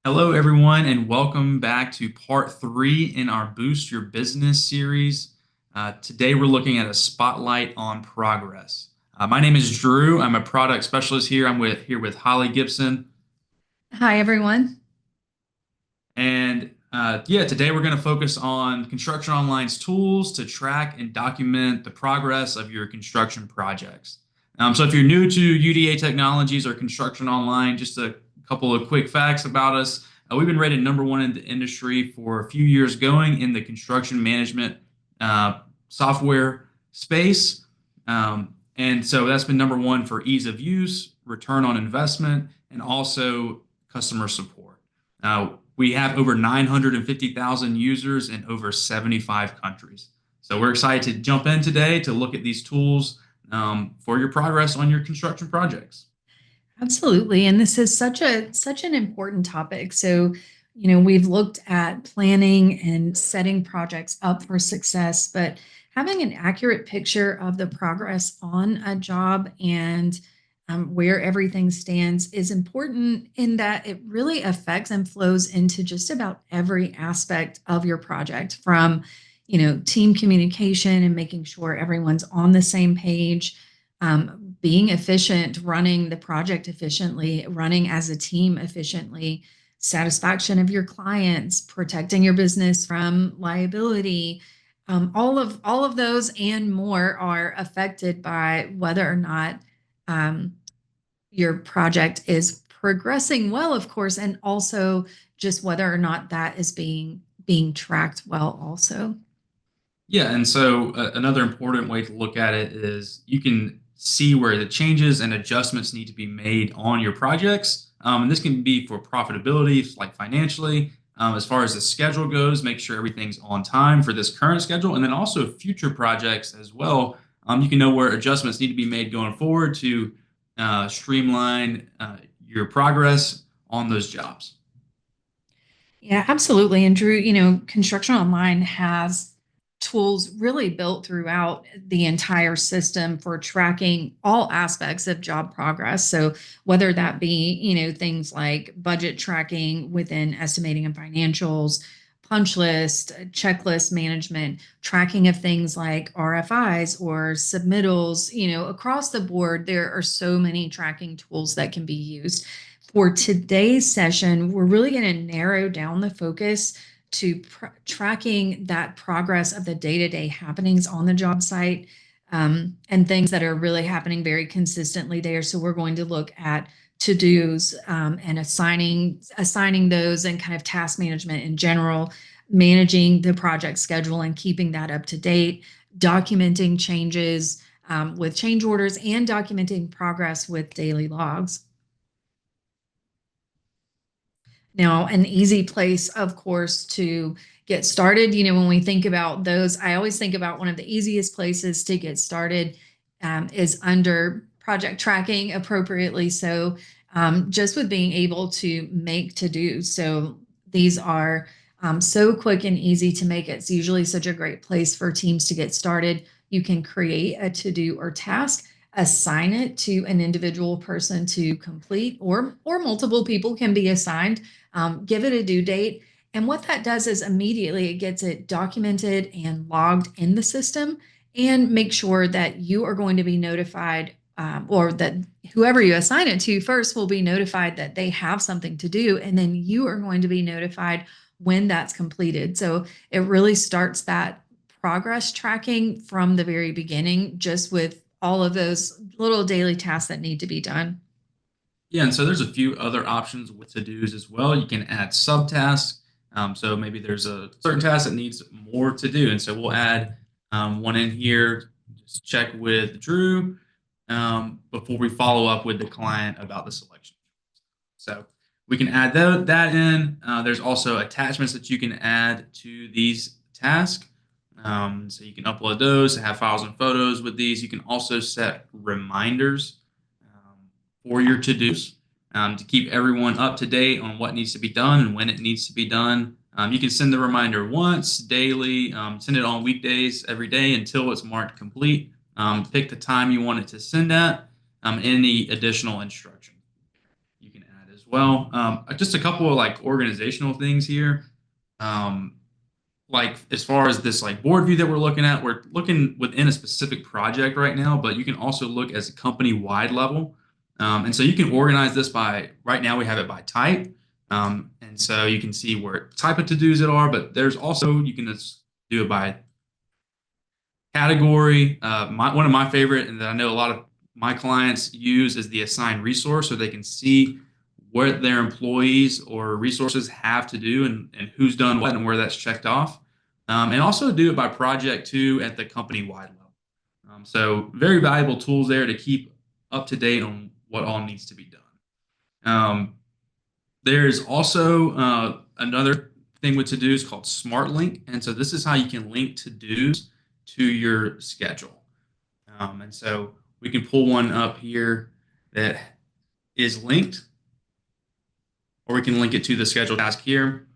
Hello, everyone, and welcome back to part three in our Boost Your Business series. Today, we're looking at a spotlight on progress. My name is Drew. I'm a product specialist here. I'm here with Holly Gibson, Hi, everyone. and today we're going to focus on Construction Online's tools to track and document the progress of your construction projects. So, if you're new to UDA Technologies or Construction Online, just a couple of quick facts about us. We've been rated number one in the industry for a few years going in the construction management software space. And so that's been number one for ease of use, return on investment, and also customer support. We have over 950,000 users in over 75 countries. So we're excited to jump in today to look at these tools for your progress on your construction projects. Absolutely. And this is such an important topic. So, we've looked at planning and setting projects up for success, but having an accurate picture of the progress on a job and where everything stands is important in that it really affects and flows into just about every aspect of your project from, team communication and making sure everyone's on the same page, being efficient, running the project efficiently, running as a team efficiently, satisfaction of your clients, protecting your business from liability. All of those and more are affected by whether or not um, your project is progressing well, of course, and also just whether or not that is being tracked well, also. Yeah, and so another important way to look at it is you can see where the changes and adjustments need to be made on your projects. And this can be for profitability, like financially. As far as the schedule goes, make sure everything's on time for this current schedule, and then also future projects as well. You can know where adjustments need to be made going forward to streamline your progress on those jobs. Yeah, absolutely. And Drew, Construction Online has tools really built throughout the entire system for tracking all aspects of job progress. So whether that be, things like budget tracking within estimating and financials, punch list, checklist management, tracking of things like RFIs or submittals, across the board, there are so many tracking tools that can be used. For today's session, we're really going to narrow down the focus to tracking that progress of the day-to-day happenings on the job site, and things that are really happening very consistently there. So we're going to look at to-dos, and assigning those, and kind of task management in general, managing the project schedule and keeping that up to date, documenting changes with change orders, and documenting progress with daily logs. Now, an easy place, of course, to get started, when we think about those, I always think about one of the easiest places to get started is under project tracking appropriately. So, just with being able to make to-dos. So these are so quick and easy to make. It's usually such a great place for teams to get started. You can create a to-do or task, assign it to an individual person to complete, or multiple people can be assigned, give it a due date. And what that does is immediately it gets it documented and logged in the system, and make sure that you are going to be notified, or that whoever you assign it to first will be notified that they have something to do. And then you are going to be notified when that's completed. So it really starts that progress tracking from the very beginning, just with all of those little daily tasks that need to be done. Yeah, and so there's a few other options with to-dos as well. You can add subtasks. So maybe there's a certain task that needs more to do, and so we'll add one in here. Just check with Drew before we follow up with the client about the selection. So we can add that in. There's also attachments that you can add to these tasks. So you can upload those, have files and photos with these. You can also set reminders for your to-dos to keep everyone up to date on what needs to be done and when it needs to be done. You can send the reminder once daily, send it on weekdays every day until it's marked complete. Pick the time you want it to send at, any additional instruction you can add as well. Just a couple of like organizational things here. Um, like as far as this like board view that we're looking within a specific project right now, but you can also look as a company wide level. And so you can organize this by right now we have it by type. And so you can see where type of to-dos it are, but there's also you can just do it by category. One of my favorite, and that I know a lot of my clients use, is the assigned resource, so they can see what their employees or resources have to do and who's done what and where that's checked off. And also do it by project too at the company wide level. So very valuable tools there to keep up to date on what all needs to be done. Um, there's also another thing with to-dos called Smart Link, and so this is how you can link to-dos to your schedule. And so we can pull one up here that is linked, or we can link it to the schedule task here.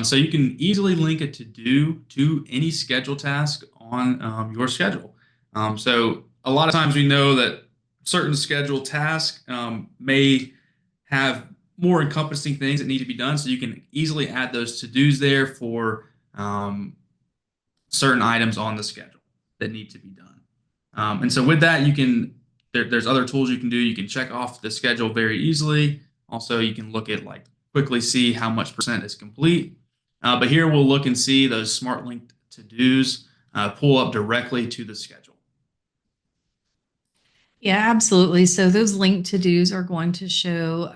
So you can easily link a to-do to any schedule task on your schedule. So a lot of times we know that certain scheduled tasks may have more encompassing things that need to be done. So you can easily add those to-dos there for certain items on the schedule that need to be done. And so with that, there's other tools you can do. You can check off the schedule very easily. Also, you can look at like quickly see how much percent is complete. But here we'll look and see those smart linked to-dos pull up directly to the schedule. Yeah, absolutely. So those linked to-dos are going to show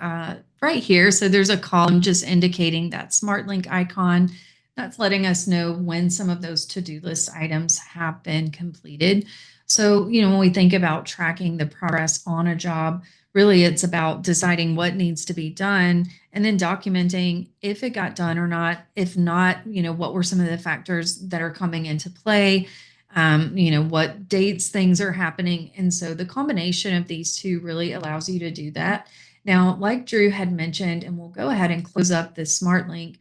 right here. So there's a column just indicating that smart link icon. That's letting us know when some of those to-do list items have been completed. So, when we think about tracking the progress on a job, really it's about deciding what needs to be done and then documenting if it got done or not. If not, what were some of the factors that are coming into play, what dates things are happening. And so the combination of these two really allows you to do that. Now, like Drew had mentioned, and we'll go ahead and close up this smart link.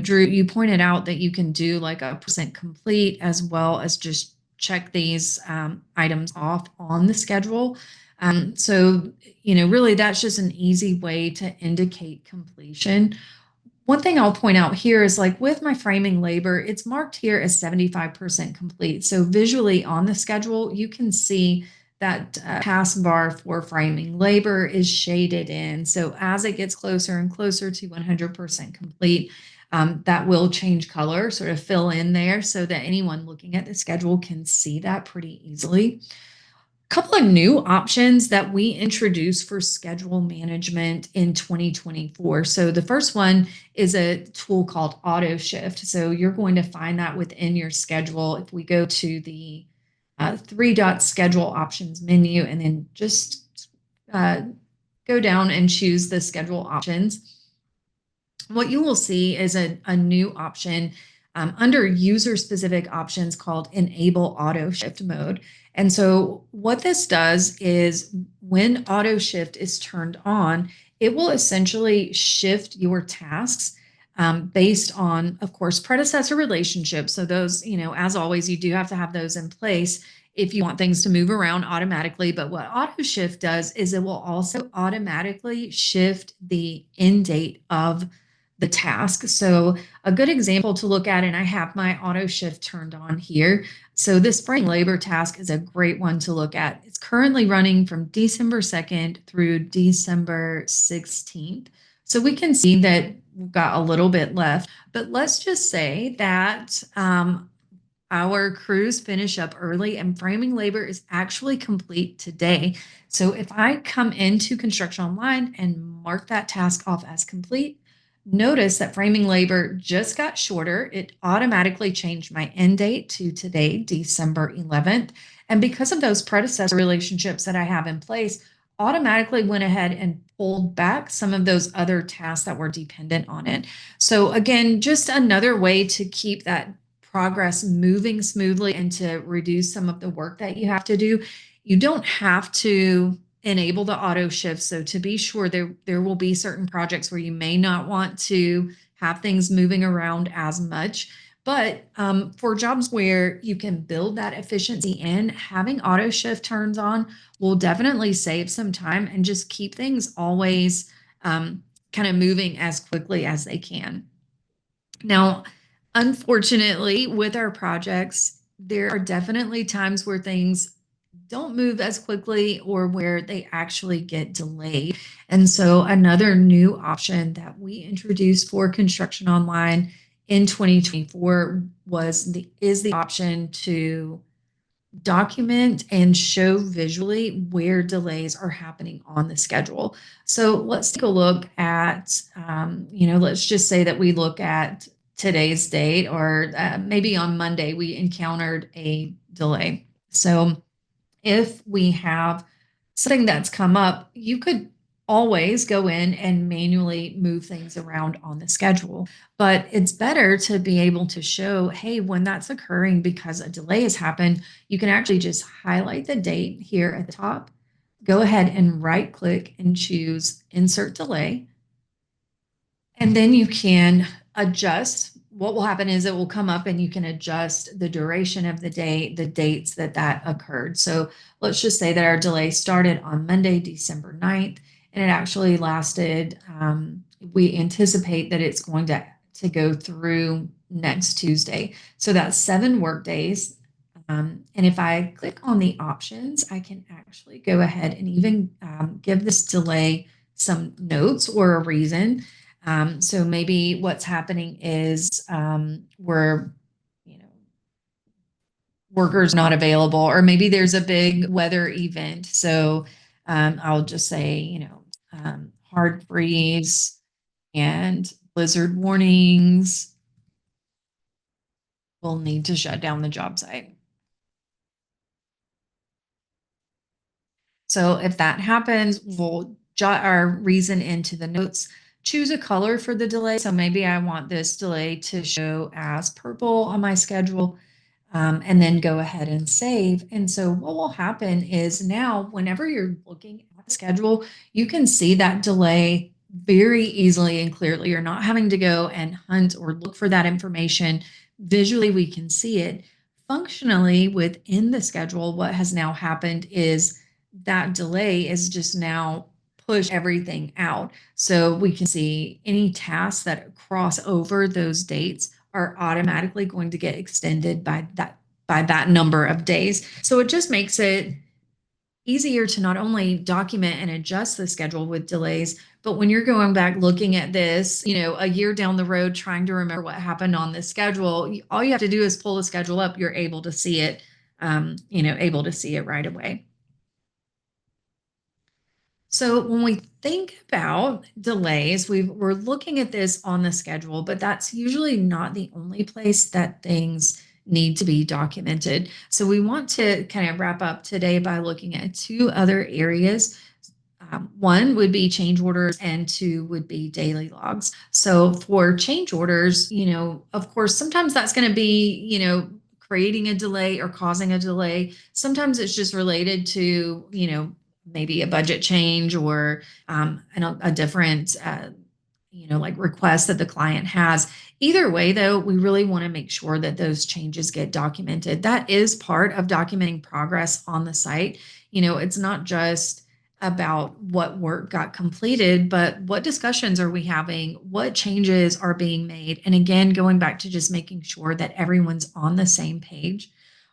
Drew, you pointed out that you can do like a percent complete as well as just check these items off on the schedule. So, really that's just an easy way to indicate completion. One thing I'll point out here is like with my framing labor, it's marked here as 75% complete. So visually on the schedule, you can see that taskbar for framing labor is shaded in. So as it gets closer and closer to 100% complete, that will change color, sort of fill in there so that anyone looking at the schedule can see that pretty easily. Couple of new options that we introduced for schedule management in 2024. So the first one is a tool called Auto Shift. So you're going to find that within your schedule. If we go to the three-dot schedule options menu and then just go down and choose the schedule options, what you will see is a new option under user specific options called enable auto shift mode. And so what this does is when auto shift is turned on, it will essentially shift your tasks based on, of course, predecessor relationships. So those, as always, you do have to have those in place if you want things to move around automatically. But what auto shift does is it will also automatically shift the end date of the task. So a good example to look at, and I have my auto shift turned on here. So this spring labor task is a great one to look at. It's currently running from December 2nd through December 16th. So we can see that we've got a little bit left, but let's just say that our crews finish up early and framing labor is actually complete today. So if I come into Construction Online and mark that task off as complete, notice that framing labor just got shorter. It automatically changed my end date to today, December 11th. And because of those predecessor relationships that I have in place, automatically went ahead and pulled back some of those other tasks that were dependent on it. So again, just another way to keep that progress moving smoothly and to reduce some of the work that you have to do. You don't have to enable the auto shift. So to be sure, there will be certain projects where you may not want to have things moving around as much. But for jobs where you can build that efficiency in, having auto shift turns on will definitely save some time and just keep things always kind of moving as quickly as they can. Now, unfortunately, with our projects, there are definitely times where things don't move as quickly or where they actually get delayed. And so, another new option that we introduced for Construction Online in 2024 is the option to document and show visually where delays are happening on the schedule. So let's take a look at, let's just say that we look at today's date, or maybe on Monday we encountered a delay. So if we have something that's come up, you could always go in and manually move things around on the schedule. But it's better to be able to show, hey, when that's occurring because a delay has happened, you can actually just highlight the date here at the top, go ahead and right click and choose Insert Delay. And then you can adjust. What will happen is it will come up and you can adjust the duration of the day, the dates that occurred. So let's just say that our delay started on Monday, December 9th, and it actually lasted, we anticipate that it's going to go through next Tuesday. So that's 7 work days. And if I click on the options, I can actually go ahead and even give this delay some notes or a reason. So maybe what's happening is we're, you know, workers not available, or maybe there's a big weather event. So I'll just say, hard freeze and blizzard warnings will need to shut down the job site. So if that happens, we'll jot our reason into the notes, choose a color for the delay. So maybe I want this delay to show as purple on my schedule, and then go ahead and save. And so what will happen is now whenever you're looking at the schedule, you can see that delay very easily and clearly. You're not having to go and hunt or look for that information. Visually, we can see it. Functionally, within the schedule, what has now happened is that delay is just now push everything out. So we can see any tasks that cross over those dates are automatically going to get extended by that number of days. So it just makes it easier to not only document and adjust the schedule with delays, but when you're going back looking at this, a year down the road trying to remember what happened on this schedule, all you have to do is pull the schedule up. You're able to see it, able to see it right away. So when we think about delays, we're looking at this on the schedule, but that's usually not the only place that things need to be documented. So we want to kind of wrap up today by looking at 2 other areas. One would be change orders, and 2 would be daily logs. So for change orders, of course, sometimes that's going to be, creating a delay or causing a delay. Sometimes it's just related to, maybe a budget change or a different, like request that the client has. Either way, though, we really want to make sure that those changes get documented. That is part of documenting progress on the site. It's not just about what work got completed, but what discussions are we having? What changes are being made? And again, going back to just making sure that everyone's on the same page.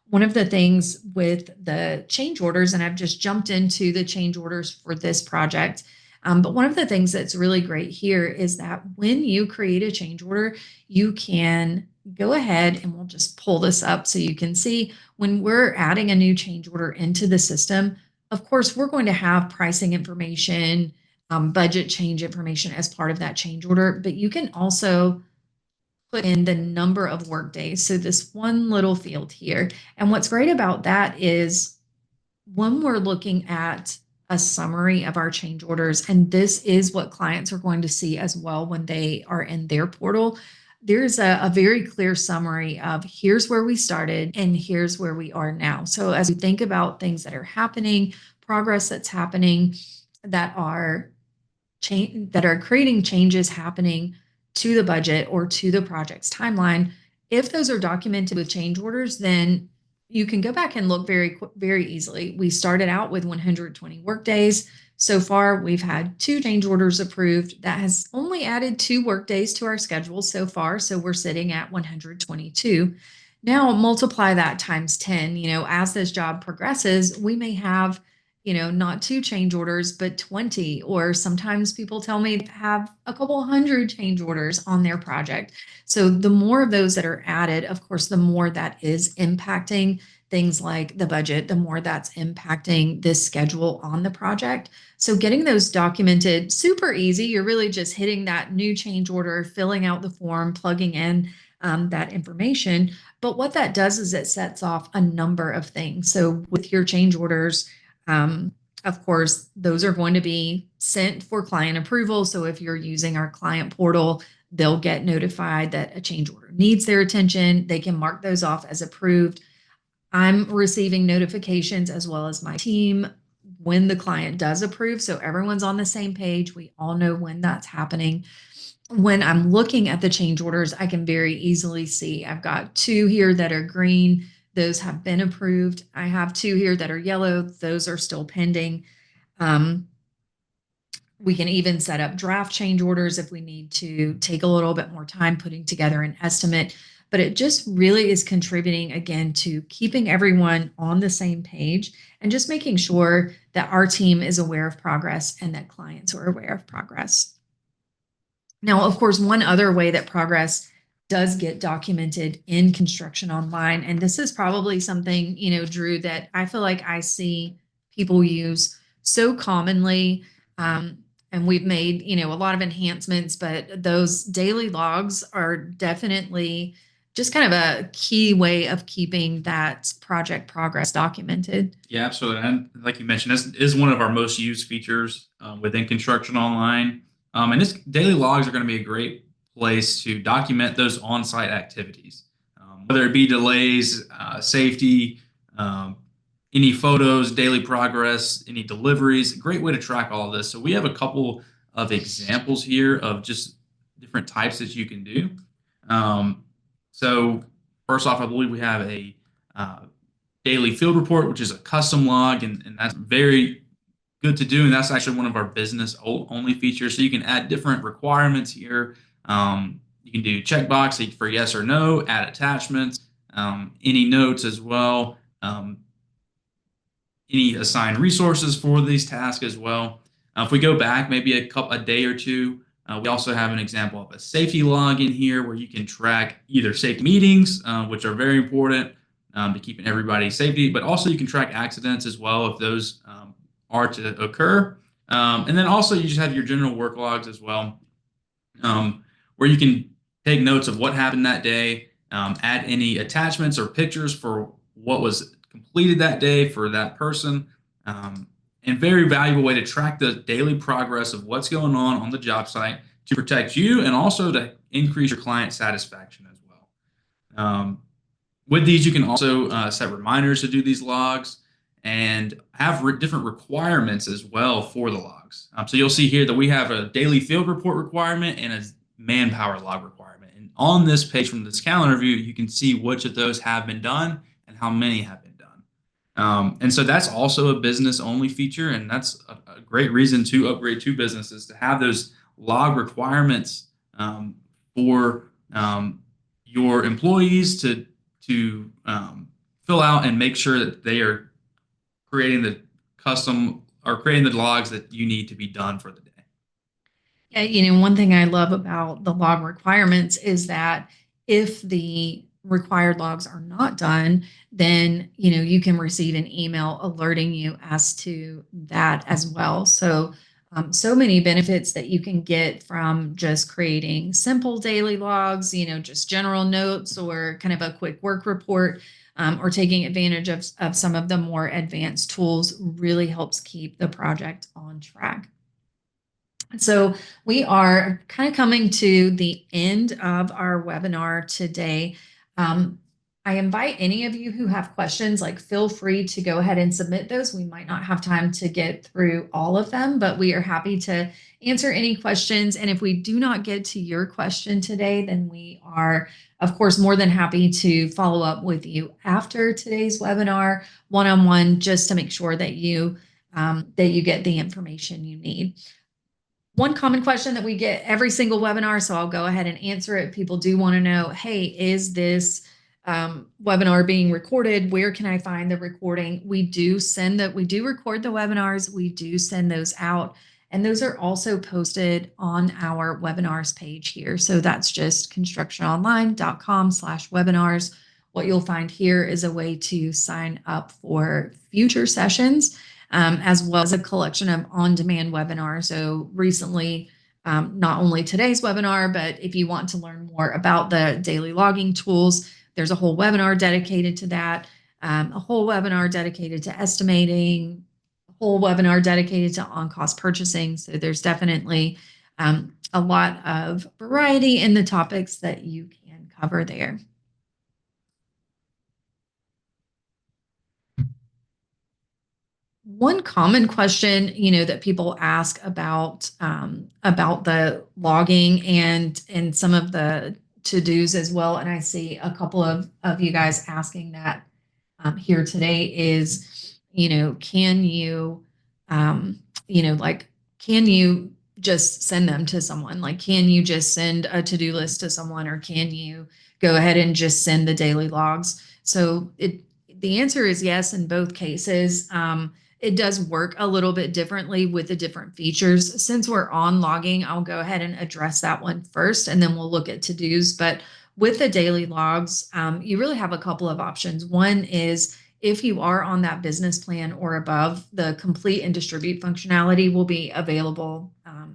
One of the things with the change orders, and I've just jumped into the change orders for this project, but one of the things that's really great here is that when you create a change order, you can go ahead, and we'll just pull this up so you can see when we're adding a new change order into the system. Of course, we're going to have pricing information, budget change information as part of that change order, but you can also put in the number of work days. So this one little field here. And what's great about that is when we're looking at a summary of our change orders, and this is what clients are going to see as well when they are in their portal, there's a very clear summary of here's where we started and here's where we are now. So as we think about things that are happening, progress that's happening, that are creating changes happening to the budget or to the project's timeline, if those are documented with change orders, then you can go back and look very easily. We started out with 120 work days. So far, we've had 2 change orders approved. That has only added 2 workdays to our schedule so far. So we're sitting at 122. Now multiply that times 10. As this job progresses, we may have, not 2 change orders, but 20. Or sometimes people tell me they have a couple hundred change orders on their project. So the more of those that are added, of course, the more that is impacting things like the budget, the more that's impacting this schedule on the project. So getting those documented, super easy. You're really just hitting that new change order, filling out the form, plugging in that information. But what that does is it sets off a number of things. So with your change orders, um, of course, those are going to be sent for client approval. So if you're using our client portal, they'll get notified that a change order needs their attention. They can mark those off as approved. I'm receiving notifications as well as my team when the client does approve. So everyone's on the same page. We all know when that's happening. When I'm looking at the change orders, I can very easily see I've got 2 here that are green. Those have been approved. I have 2 here that are yellow. Those are still pending. Um, we can even set up draft change orders if we need to take a little bit more time putting together an estimate. But it just really is contributing again to keeping everyone on the same page and just making sure that our team is aware of progress and that clients are aware of progress. Now, of course, one other way that progress does get documented in Construction Online, and this is probably something, Drew, that I feel like I see people use so commonly. Um, and we've made, a lot of enhancements, but those daily logs are definitely just kind of a key way of keeping that project progress documented. Yeah, absolutely. And like you mentioned, this is one of our most used features within Construction Online. And this daily logs are going to be a great place to document those on-site activities, whether it be delays, safety, um, any photos, daily progress, any deliveries. A great way to track all of this. So we have a couple of examples here of just different types that you can do. Um, so first off, I believe we have a uh, daily field report, which is a custom log, and that's very good to do. And that's actually one of our business only features. So you can add different requirements here. You can do checkbox for yes or no, add attachments, any notes as well, any assigned resources for these tasks as well. If we go back maybe a day or two, we also have an example of a safety log in here where you can track either safety meetings, which are very important to keeping everybody safety, but also you can track accidents as well if those are to occur. And then also you just have your general work logs as well, where you can take notes of what happened that day, add any attachments or pictures for what was completed that day for that person, and very valuable way to track the daily progress of what's going on the job site to protect you and also to increase your client satisfaction as well. With these, you can also set reminders to do these logs and have different requirements as well for the logs. So you'll see here that we have a daily field report requirement and a manpower log requirement. And on this page from this calendar view, you can see which of those have been done and how many have been done. And so that's also a business only feature. And that's a great reason to upgrade to businesses to have those log requirements for your employees to fill out and make sure that they are creating the custom or creating the logs that you need to be done for the day. Yeah, one thing I love about the log requirements is that if the required logs are not done, then you can receive an email alerting you as to that as well. So so many benefits that you can get from just creating simple daily logs, just general notes or kind of a quick work report, or taking advantage of some of the more advanced tools really helps keep the project on track. So we are kind of coming to the end of our webinar today. I invite any of you who have questions, like feel free to go ahead and submit those. We might not have time to get through all of them, but we are happy to answer any questions. And if we do not get to your question today, then we are, of course, more than happy to follow up with you after today's webinar one-on-one, just to make sure that you that you get the information you need. One common question that we get every single webinar, so I'll go ahead and answer it. People do want to know, hey, is this webinar being recorded? Where can I find the recording? We do record the webinars. We do send those out. And those are also posted on our webinars page here. So that's just constructiononline.com/webinars. What you'll find here is a way to sign up for future sessions, as well as a collection of on-demand webinars. So recently, not only today's webinar, but if you want to learn more about the daily logging tools, there's a whole webinar dedicated to that, a whole webinar dedicated to estimating, a whole webinar dedicated to on-cost purchasing. So there's definitely a lot of variety in the topics that you can cover there. One common question, that people ask about the logging and some of the to-dos as well, and I see a couple of you guys asking that here today is, can you, like, can you just send them to someone? Like, can you just send a to-do list to someone, or can you go ahead and just send the daily logs? So the answer is yes in both cases. It does work a little bit differently with the different features. Since we're on logging, I'll go ahead and address that one first, and then we'll look at to-dos. But with the daily logs, you really have a couple of options. One is, if you are on that business plan or above, the complete and distribute functionality will be available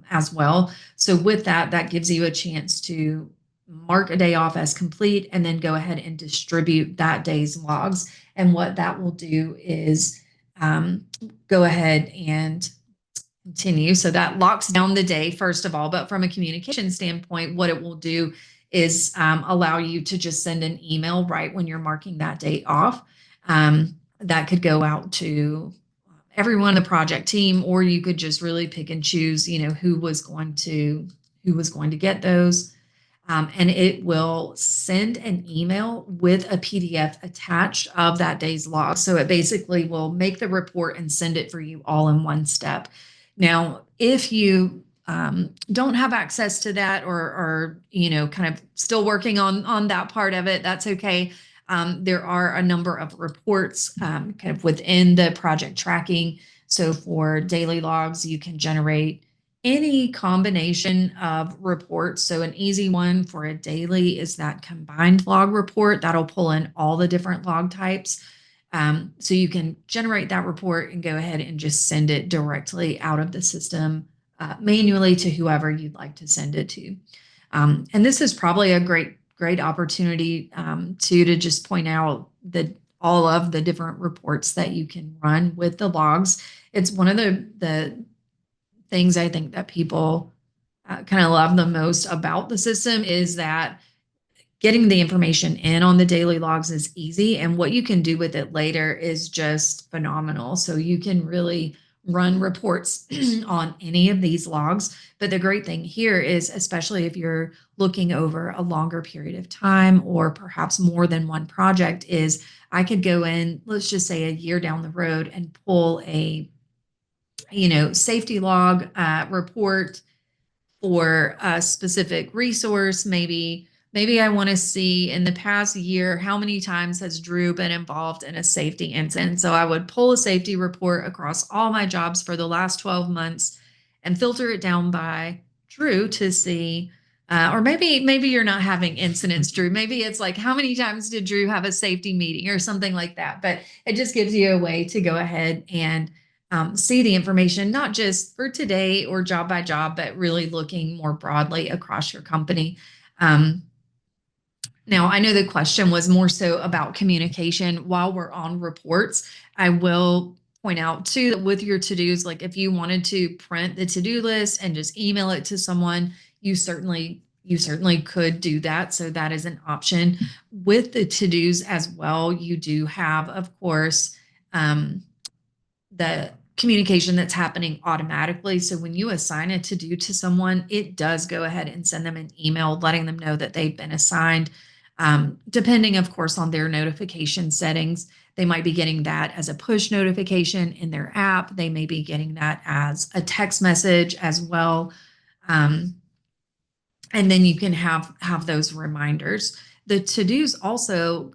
as well. So with that, that gives you a chance to mark a day off as complete and then go ahead and distribute that day's logs. And what that will do is go ahead and continue. So that locks down the day, first of all. But from a communication standpoint, what it will do is allow you to just send an email right when you're marking that date off. That could go out to everyone in the project team, or you could just really pick and choose, who was going to get those. And it will send an email with a PDF attached of that day's log. So it basically will make the report and send it for you all in one step. Now, if you don't have access to that, or kind of still working on that part of it, that's okay. There are a number of reports kind of within the project tracking. So for daily logs, you can generate any combination of reports. So an easy one for a daily is that combined log report that'll pull in all the different log types. So you can generate that report and go ahead and just send it directly out of the system manually to whoever you'd like to send it to. And this is probably a great opportunity to just point out that all of the different reports that you can run with the logs. It's one of the things I think that people kind of love the most about the system is that getting the information in on the daily logs is easy, and what you can do with it later is just phenomenal. So you can really run reports on any of these logs. But the great thing here is, especially if you're looking over a longer period of time or perhaps more than one project, is I could go in, let's just say a year down the road, and pull a safety log report for a specific resource. Maybe I want to see in the past year, how many times has Drew been involved in a safety incident? So I would pull a safety report across all my jobs for the last 12 months and filter it down by Drew to see, or maybe you're not having incidents, Drew. Maybe it's like, how many times did Drew have a safety meeting or something like that? But it just gives you a way to go ahead and see the information, not just for today or job by job, but really looking more broadly across your company. Now, I know the question was more so about communication. While we're on reports, I will point out too that with your to-dos, like if you wanted to print the to-do list and just email it to someone, you certainly could do that. So that is an option. With the to-dos as well, you do have, of course, the communication that's happening automatically. So when you assign a to-do to someone, it does go ahead and send them an email letting them know that they've been assigned. Depending, of course, on their notification settings. They might be getting that as a push notification in their app. They may be getting that as a text message as well. Um, and then you can have those reminders. The to-dos also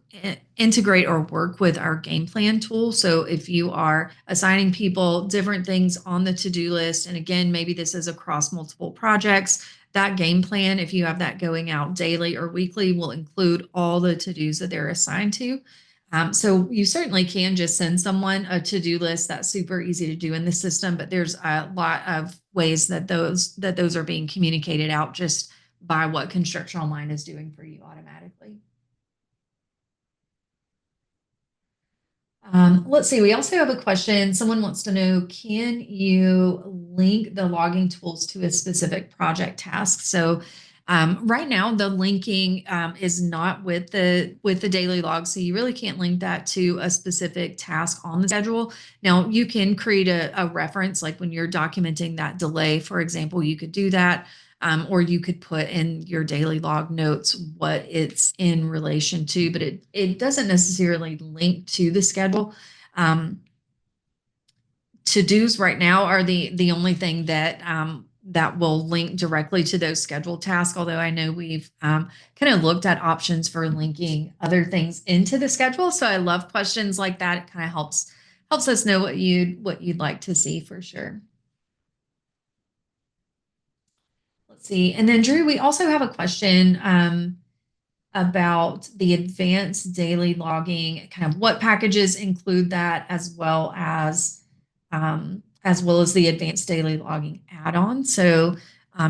integrate or work with our game plan tool. So if you are assigning people different things on the to-do list, and again, maybe this is across multiple projects, that game plan, if you have that going out daily or weekly, will include all the to-dos that they're assigned to. So you certainly can just send someone a to-do list. That's super easy to do in the system, but there's a lot of ways that those are being communicated out just by what Construction Online is doing for you automatically. Let's see. We also have a question. Someone wants to know, can you link the logging tools to a specific project task? So right now, the linking is not with the daily log, so you really can't link that to a specific task on the schedule. Now, you can create a reference, like when you're documenting that delay, for example, you could do that. Or you could put in your daily log notes what it's in relation to, but it doesn't necessarily link to the schedule. To-dos right now are the only thing that will link directly to those scheduled tasks. Although I know we've kind of looked at options for linking other things into the schedule. So I love questions like that. It kind of helps us know what you'd like to see for sure. Let's see. And then Drew, we also have a question about the advanced daily logging, kind of what packages include that, as well as the advanced daily logging add-on. So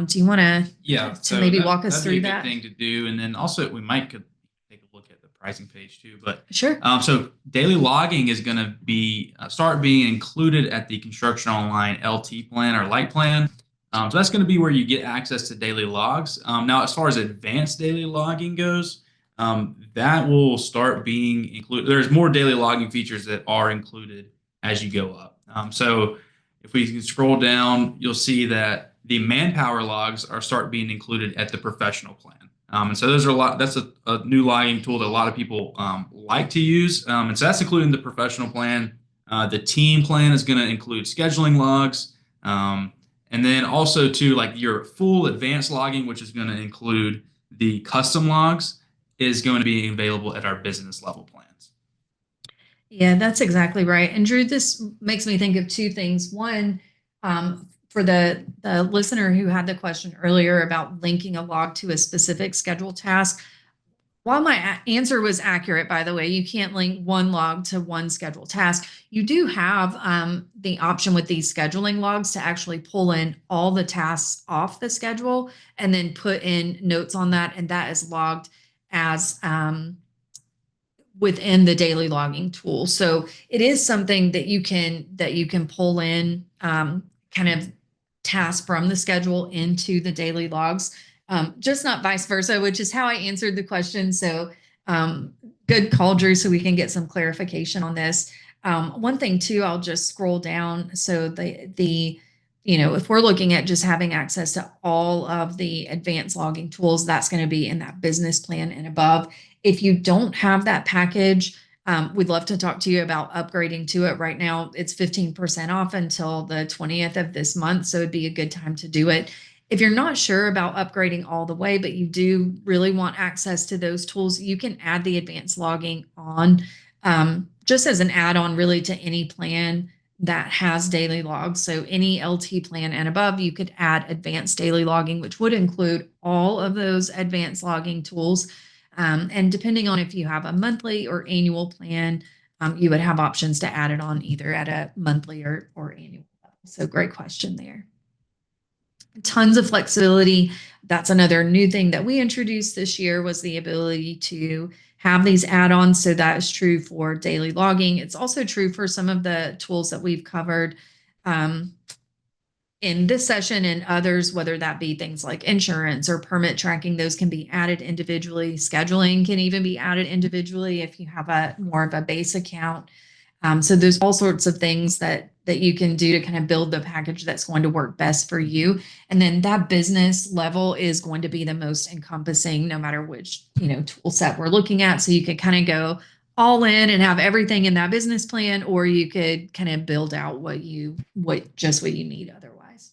do you want to maybe walk us through that? That'd be a good thing to do. And then also we could take a look at the pricing page too. But Sure. so daily logging is going to be start being included at the Construction Online LT plan or Light plan. So that's going to be where you get access to daily logs. Now, as far as advanced daily logging goes, that will start being included. There's more daily logging features that are included as you go up. So if we can scroll down, you'll see that the manpower logs start being included at the professional plan. And so that's a new logging tool that a lot of people like to use. And so that's including the professional plan. The team plan is going to include scheduling logs. And then also too, like your full advanced logging, which is going to include the custom logs, is going to be available at our business level plans. Yeah, that's exactly right. And Drew, this makes me think of two things. One, for the listener who had the question earlier about linking a log to a specific scheduled task, while my answer was accurate, by the way, you can't link one log to one scheduled task. You do have the option with these scheduling logs to actually pull in all the tasks off the schedule and then put in notes on that. And that is logged as within the daily logging tool. So it is something that you can pull in kind of tasks from the schedule into the daily logs. Just not vice versa, which is how I answered the question. So good call, Drew, so we can get some clarification on this. One thing too, I'll just scroll down. So if we're looking at just having access to all of the advanced logging tools, that's going to be in that business plan and above. If you don't have that package, we'd love to talk to you about upgrading to it. Right now, it's 15% off until the 20th of this month. So it'd be a good time to do it. If you're not sure about upgrading all the way, but you do really want access to those tools, you can add the advanced logging on just as an add-on really to any plan that has daily logs. So any LT plan and above, you could add advanced daily logging, which would include all of those advanced logging tools. And depending on if you have a monthly or annual plan, you would have options to add it on either at a monthly or annual level. So great question there. Tons of flexibility. That's another new thing that we introduced this year was the ability to have these add-ons. So that is true for daily logging. It's also true for some of the tools that we've covered in this session and others, whether that be things like insurance or permit tracking. Those can be added individually. Scheduling can even be added individually if you have more of a base account. So there's all sorts of things that that you can do to kind of build the package that's going to work best for you. And then that business level is going to be the most encompassing, no matter which, tool set we're looking at. So you could kind of go all in and have everything in that business plan, or you could kind of build out what you need otherwise.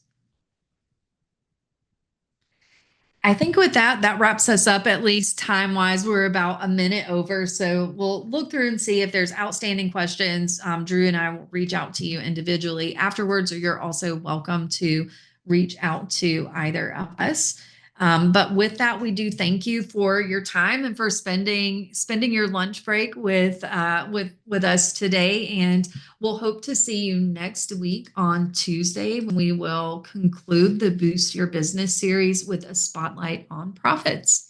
I think with that wraps us up, at least time wise. We're about a minute over. So we'll look through and see if there's outstanding questions. Drew and I will reach out to you individually afterwards, or you're also welcome to reach out to either of us. But with that, we do thank you for your time and for spending your lunch break with us today. And we'll hope to see you next week on Tuesday, when we will conclude the Boost Your Business series with a spotlight on profits.